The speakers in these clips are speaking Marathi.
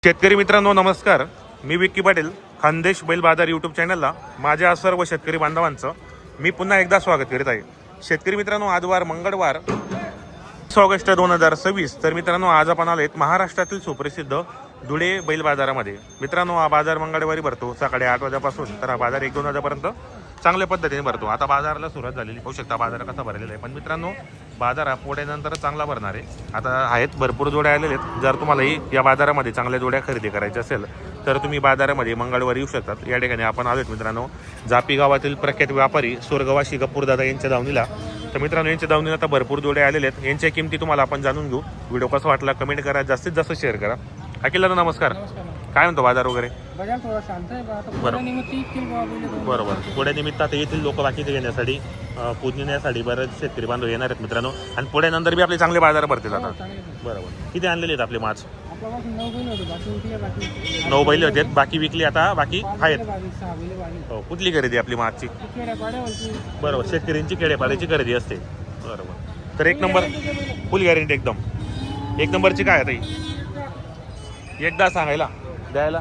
शेतकरी मित्रांनो नमस्कार. मी विक्की पाटील, खानदेश बैल बाजार यूट्यूब चॅनलला माझ्या सर्व शेतकरी बांधवांचं मी पुन्हा एकदा स्वागत करीत आहे. शेतकरी मित्रांनो, आज वार मंगळवार 20 ऑगस्ट 2026. तर मित्रांनो, आज आपण आलो महाराष्ट्रातील सुप्रसिद्ध धुळे बैल बाजारामध्ये. मित्रांनो, हा बाजार मंगळवारी भरतो सकाळी 8 वाजल्यापासून. तर हा बाजार 1-2 वाजेपर्यंत चांगल्या पद्धतीने भरतो. आता बाजाराला सुरुवात झालेली, पाहू शकता बाजार कसा भरलेला आहे. पण मित्रांनो, बाजार हा पोळ्यानंतर चांगला भरणार आहे. आता आहेत भरपूर जोड्या आलेले आहेत. जर तुम्हालाही या बाजारामध्ये चांगल्या जोड्या खरेदी करायच्या असेल तर तुम्ही बाजारामध्ये मंगळवारी येऊ शकतात. या ठिकाणी आपण आलोत मित्रांनो जापी गावातील प्रख्यात व्यापारी स्वर्गवासी गप्पूरदादा यांच्या दावणीला. तर मित्रांनो, यांच्या दावणीला आता भरपूर जोड्या आलेले आहेत. यांच्या किमती तुम्हाला आपण जाणून घेऊ. व्हिडिओ कसा वाटला कमेंट करा, जास्तीत जास्त शेअर करा. अखिल दादा नमस्कार. काय म्हणतो बाजार वगैरे? बरोबर. पुढे निमित्त आता येथील लोक बाकीचे घेण्यासाठी पूजण्यासाठी बरेच शेतकरी बांधव येणार आहेत मित्रांनो. आणि पुढ्यानंतर बी आपले चांगले बाजार भरतील आता. बरोबर. किती आणलेले आहेत आपले माछ? 9 बैल होते, बाकी विकली आता, बाकी आहेत. हो. कुठली खरेदी आपली माछची? बरोबर, शेतकऱ्यांची खेडेपाड्याची खरेदी असते. बरोबर. तर 1 नंबर फुल गॅरंटी एकदम 1 नंबरची. काय आता ही एकदा सांगायला द्यायला?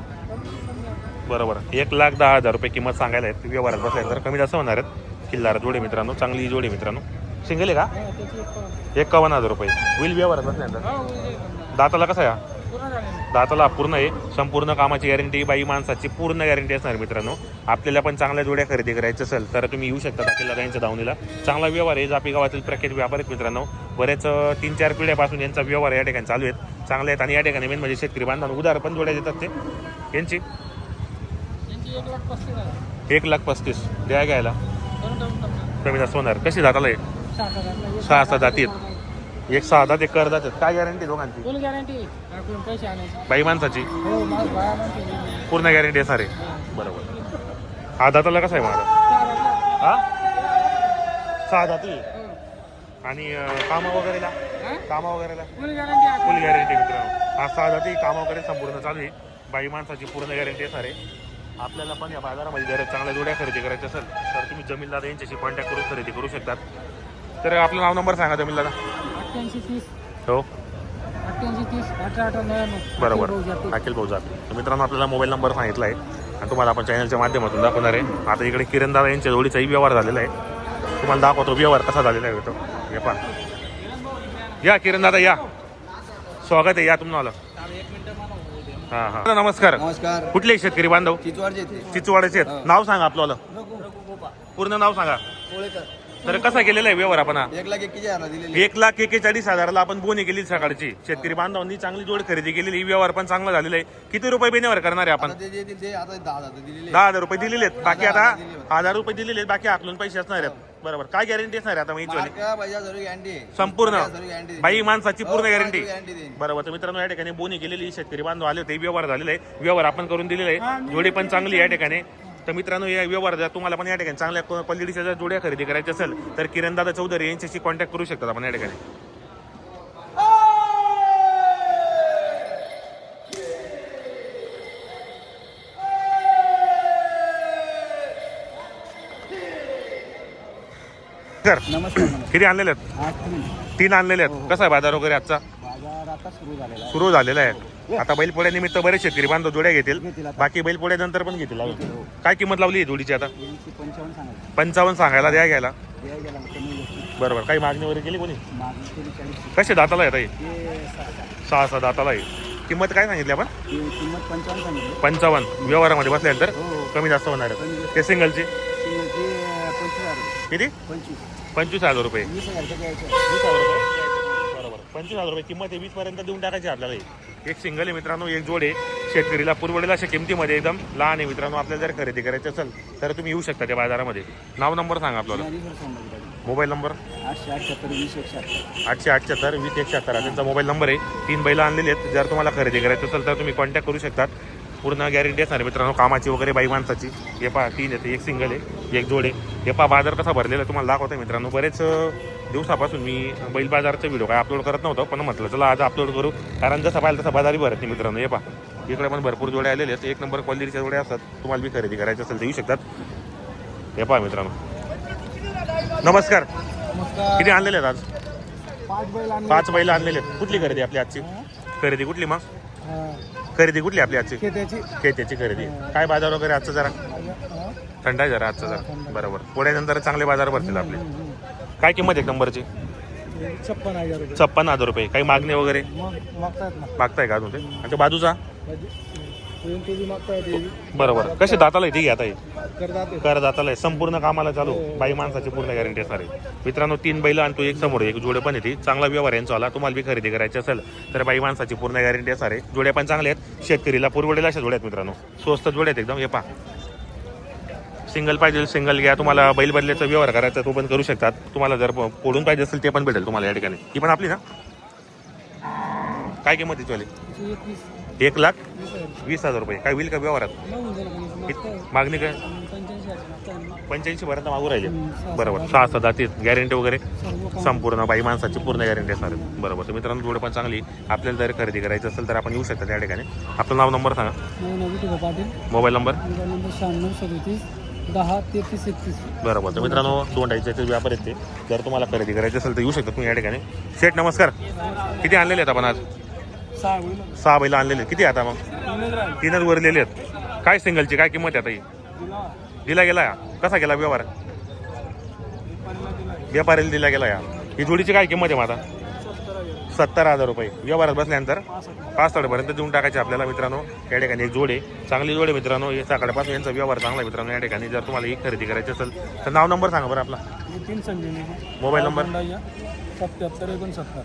बरोबर. 1,10,000 रुपये किंमत सांगायला आहेत. व्यवहारात बसायला तर कमी जास्त होणार आहेत. किल्लार जोडे मित्रांनो, चांगली जोडी मित्रांनो. सिंगल आहे का? 51,000 रुपये होईल व्यवहारात बसल्यानंतर. दाताला कसा आहे? दाताला पूर्ण आहे. संपूर्ण कामाची गॅरंटी, बाई माणसाची पूर्ण गॅरंटी असणार मित्रांनो. आपल्याला पण चांगल्या जोड्या खरेदी करायचं असेल तर तुम्ही येऊ शकता किल्ला यांच्या दावणीला. चांगला व्यवहार आहे. जापी गावातील प्रख्यात व्यापारी मित्रांनो. बरेच 3-4 पिढ्यापासून यांचा व्यवहार या ठिकाणी चालू आहेत. चांगले आहेत. आणि या ठिकाणी मेन म्हणजे शेतकरी बांधवांना उधार पण जोड्या देतात. ते यांची 1,35,000 द्या घ्यायला कमी जास्त होणार. कशी दाताला आहे? 6-7 जाती आहेत. 1 6 दात 1 कर जातात. काय गॅरंटी दोघांची? फुल गॅरंटी. बाई माणसाची पूर्ण गॅरंटी असणार आहे. बरोबर. हा दाताला कसा आहे माझा? हा 6 दाती. आणि कामा वगैरेला फुल गॅरंटी मित्रांनो. हा 6 जाती कामा वगैरे संपूर्ण चालू आहे. बाई माणसाची पूर्ण गॅरंटी असणार आहे. आपल्याला पण या बाजारामध्ये जर चांगल्या जोड्या खरेदी करायच्या असेल तर तुम्ही जमीन दादा यांच्याशी कॉन्टॅक्ट करून खरेदी करू शकतात. तर आपलं नाव नंबर सांगा जमीन दादा. 8830 हो 8830 1899. बरोबर. अखिल भाऊ जापी. मित्रांनो, आपल्याला मोबाईल नंबर सांगितला आहे आणि तुम्हाला आपण चॅनलच्या माध्यमातून दाखवणार आहे. आता इकडे किरण दादा यांच्या जोडीचाही व्यवहार झालेला आहे. तुम्हाला दाखवतो व्यवहार कसा झालेला आहे तो. हे पहा. या किरण दादा या, स्वागत आहे. या तुम्हाला. हां हां नमस्कार. नमस्कार. कुठले शेतकरी बांधव? चिचवाड्याचे आहेत. नाव सांगा आपलं. पूर्ण नाव सांगा. तर कसा केलेला आहे व्यवहार आपण? 1,41,40,000ला आपण बोनी केली सकाळची. शेतकरी बांधवांनी चांगली जोड खरेदी केलेली. व्यवहार पण चांगला झालेला आहे. किती रुपये बेनेवर करणार आहे आपण? 10,000 रुपये दिलेले आहेत. बाकी आता 1,000 रुपये दिलेले आहेत. बाकी आकलून पैसे असणार आहेत. बरोबर. काय गॅरंटी असणार आहे आता? संपूर्ण बाई माणसाची पूर्ण गॅरंटी. बरोबर. तर मित्रांनो, या ठिकाणी बोनी केलेली शेतकरी बांधव आले होते. व्यवहार झालेला आहे. व्यवहार आपण करून दिलेला आहे. जोडी पण चांगली या ठिकाणी. तर मित्रांनो, या व्यवहार जर तुम्हाला पण या ठिकाणी चांगल्या क्वालिटीच्या जर जोड्या खरेदी करायच्या असेल तर किरणदादा चौधरी यांच्याशी कॉन्टॅक्ट करू शकतात आपण या ठिकाणी. नमस्कार. किती आणलेले आहेत? 3 आणलेले आहेत. कसा आहे बाजार वगैरे आजचा? बाजार आता सुरू झालेला आहे. आता बैलपोळ्या निमित्त बरेच शेतकरी बांधव जोड्या घेतील. बाकी बैलपोळ्या नंतर पण घेतील. काय किंमत लावली जोडीची आता? 55 सांगायला द्या घ्यायला. बरोबर. काही मागणी वगैरे केली कोणी? कसे दाताला येत आहे? 6 दाताला आहे. किंमत काय सांगितली आपण? 55. व्यवहारामध्ये बसल्यानंतर कमी जास्त होणार आहे. ते सिंगलची किती? 25,000 रुपये. 20,000 रुपये. बरोबर. 25,000 रुपये किंमत आहे. 20 पर्यंत देऊन टाकायची आपल्याला. एक सिंगल आहे मित्रांनो, एक जोड आहे. शेतकरीला पुरवडेल अशा किमतीमध्ये एकदम लहान आहे मित्रांनो. आपल्याला जर खरेदी करायची असेल तर तुम्ही येऊ शकता त्या बाजारामध्ये. नाव नंबर सांगा आपल्याला. मोबाईल नंबर 878-20-176 त्यांचा मोबाईल नंबर आहे. 3 बैल आणलेले आहेत. जर तुम्हाला खरेदी करायचं असेल तर तुम्ही कॉन्टॅक्ट करू शकतात. पूर्ण गॅरंटी असणार मित्रांनो कामाची वगैरे बाई माणसाची. हे पहा 3 येते. एक सिंगल आहे, एक जोड आहे. हे पहा बाजार कसा भरलेला आहे तुम्हाला दाखवतो मित्रांनो. बरेच दिवसापासून मी बैल बाजारचा व्हिडिओ काय अपलोड करत नव्हतो, पण म्हटलं चला आज अपलोड करू. कारण जसं पाहिलं तसं बाजारही भरत नाही मित्रांनो. हे पहा इकडे पण भरपूर जोड्या आलेले आहेत. 1 नंबर क्वालिटीच्या जोड्या असतात. तुम्हाला बी खरेदी करायची असेल तर येऊ शकतात. हे पहा मित्रांनो. नमस्कार. किती आणलेले आहेत आज? 5 बैल. 5 बैल आणलेले आहेत. कुठली खरेदी आपली आजची? खरेदी कुठली मग? खरेदी कुठली आपली आजची? त्याची खेत्याची खरेदी. काय बाजार वगैरे आजचा जरा थंड आहे जरा आजचा जरा. बरोबर. पुढ्यानंतर चांगले बाजार भरतील आपले. काय किंमत एक नंबरची? 56,000 रुपये 56,000 रुपये. काही मागणी वगैरे मग मागतायत ना मागताय का अजून ते? आणि तो बाजूचा ते मागतायत बरोबर. कसे दाताला येते घ्या ताई? करतात कर दाताला आहे. संपूर्ण कामाला चालू. बाई माणसाची पूर्ण गॅरंटी असणार आहे मित्रांनो. 3 बैल आणि तो एक समोर एक जोडे पण येते. चांगला व्यवहार यांचा आला. तुम्हाला बी खरेदी करायची असेल तर बाई माणसाची पूर्ण गॅरंटी असणार आहे. जोड्या पण चांगले आहेत. शेतकरीला पुरवडेल अशा जोड्या आहेत मित्रांनो. स्वस्त जोड्या आहेत एकदम. हे पहा, सिंगल पाहिजे सिंगल घ्या. तुम्हाला बैल बदल्याचा व्यवहार करायचा तो पण करू शकतात. तुम्हाला जर पोडून पाहिजे असेल ते पण भेटेल तुम्हाला या ठिकाणी. ही पण आपली ना? काय किंमत आहे वाली? 1,20,000 रुपये. काय होईल का व्यवहारात? मागणी काय? 85 पर्यंत मागू राहिले. बरोबर. 6 दातीत गॅरंटी वगैरे संपूर्ण बाई माणसाची पूर्ण गॅरंटी असणार आहे. बरोबर. तर मित्रांनो जोड पण चांगली. आपल्याला जर खरेदी करायचं असेल तर आपण येऊ शकता या ठिकाणी. आपलं नाव नंबर सांगा. Patil mobile number? 96 10 33 31. बरोबर. तर मित्रांनो दोंडाईचे ते व्यापार आहेत ते. जर तुम्हाला खरेदी करायची असेल तर येऊ शकता तुम्ही या ठिकाणी. शेठ नमस्कार. किती आणलेले आहेत आपण आज? 6 बैल आणलेले. किती आता मग? 3च वरलेले आहेत. काय सिंगलची काय किंमत आहे आता ही? दिला गेला या? कसा गेला व्यवहार? व्यापारीला दिला गेला या. ही जोडीची काय किंमत आहे मग आता? 70,000 रुपये. व्यवहारात बसल्यानंतर 65 पर्यंत देऊन टाकायचे आपल्याला मित्रांनो. या ठिकाणी एक जोडे चांगली जोडे मित्रांनो. हे सकाळपासून यांचा व्यवहार चांगला आहे मित्रांनो. या ठिकाणी जर तुम्हाला ही खरेदी करायची असेल तर नाव नंबर सांगा बरं आपला. Mobile number? 77 69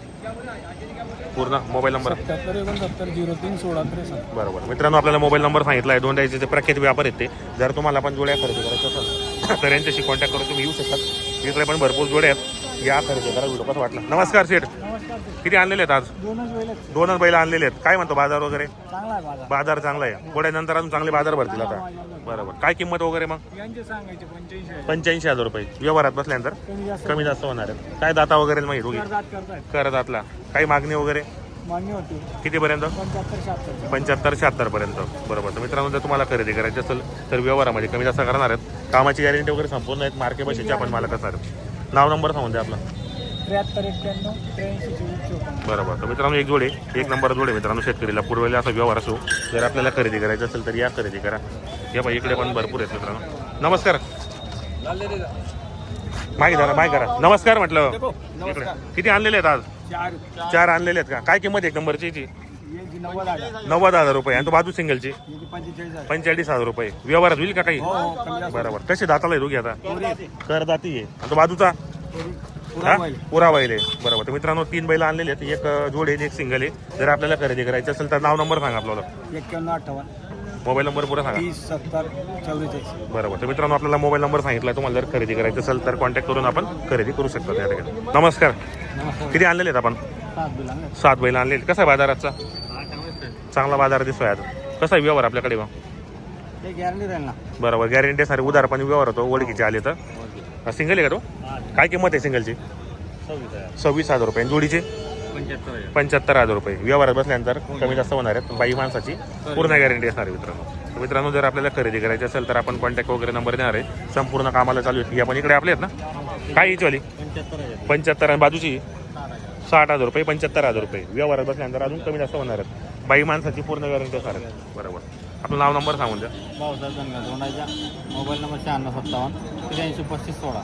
पूर्ण मोबाईल नंबर? 77 69 03 16 63. बरोबर. मित्रांनो आपल्याला मोबाईल नंबर सांगितला आहे. दोंडाईचे जे प्रख्यात व्यापार आहेत ते. जर तुम्हाला पण जोड्या खरेदी करायचं असेल तर यांच्याशी कॉन्टॅक्ट करून तुम्ही येऊ शकतात. इकडे पण भरपूर जोड्या आहेत. या खरेदी करा. व्हिडिओ कसं वाटला? नमस्कार शेठ. किती आणलेले आहेत आज? 2च बैल आणलेले आहेत. काय म्हणतो बाजार वगैरे? चांगला आहे बाजार. बाजार चांगला आहे. पुढ्यानंतर अजून चांगले बाजार भरतील आता. बरोबर. काय किंमत वगैरे मग? यांचे सांगायचे 85,000 रुपये. व्यवहारात बसल्यानंतर कमी जास्त होणार आहे. काय दाता वगैरे माहिती दोघी? करदातला. काही मागणी वगैरे मागणी होती कितीपर्यंत? 75 76 पर्यंत. बरोबर. तर मित्रांनो जर तुम्हाला खरेदी करायची असेल तर व्यवहारामध्ये कमी जास्त करणार आहेत. कामाची गॅरंटी वगैरे संपूर्ण आहेत. मार्के बशीच्या पण मला कसं नाव नंबर सांगून द्या आपला. 73 91 83 बरोबर. तर मित्रांनो एक जोडे एक नंबर जोडे मित्रांनो. शेतकरीला पुरवलेला असा व्यवहार असो. जर आपल्याला खरेदी करायचं असेल तर या खरेदी करा. या बाई इकडे पण भरपूर आहेत मित्रांनो. नमस्कार. माहिती करा माहिती करा. नमस्कार म्हटलं. इकडे किती आणलेले आहेत आज? 4 आणलेले आहेत का? काय किंमत एक नंबरची? 90,000 रुपये. आणि तो बाजू सिंगलची 45,000 रुपये. व्यवहारात होईल का काही? बरोबर. कसे दाताला दोघी आता? करदाती आहे. आणि तो बाजूचा पुरा बैल आहे. बरोबर. तर मित्रांनो 3 बैल आणलेले आहेत. एक जोड आहे एक सिंगल आहे. जर आपल्याला खरेदी करायची असेल तर नाव नंबर सांगा आपल्याला. 91 58 मोबाईल नंबर पुरा सांगा. 30 70 44. बरोबर. तर मित्रांनो आपल्याला मोबाईल नंबर सांगितला. तुम्हाला जर खरेदी करायचं असेल तर कॉन्टॅक्ट करून आपण खरेदी करू शकतो त्या ठिकाणी. नमस्कार. किती आणलेले आहेत आपण? 7 बैल आणलेले. कसा आहे बाजाराचा? चांगला बाजार दिसतोय आज. कसा आहे व्यवहार आपल्याकडे मग? गॅरंटी राहील ना. बरोबर. गॅरंटी सारे उधार पण व्यवहार होतो. ओळखीचे आले तर. सिंगल आहे का तो? काय किंमत आहे सिंगलची? 26,000 रुपये. जोडीचे 75,000 रुपये. व्यवहारात बसल्यानंतर कमी जास्त होणार आहेत. बाई माणसाची पूर्ण गॅरंटी असणार आहे मित्रांनो. तर मित्रांनो जर आपल्याला खरेदी करायची असेल तर आपण कॉन्टॅक्ट वगैरे नंबर देणार आहे. संपूर्ण कामाला चालू आहे. आपण इकडे आपले आहेत ना? काय हिची वाली? 75. आणि बाजूची 60,000 रुपये. 75,000 रुपये. व्यवहारात बसल्यानंतर अजून कमी जास्त होणार आहेत. बाई माणसाची पूर्ण गॅरंटी असणार आहे. बरोबर. आपलं नाव नंबर सांगून द्या. Mobile number 96 57 83 35 16.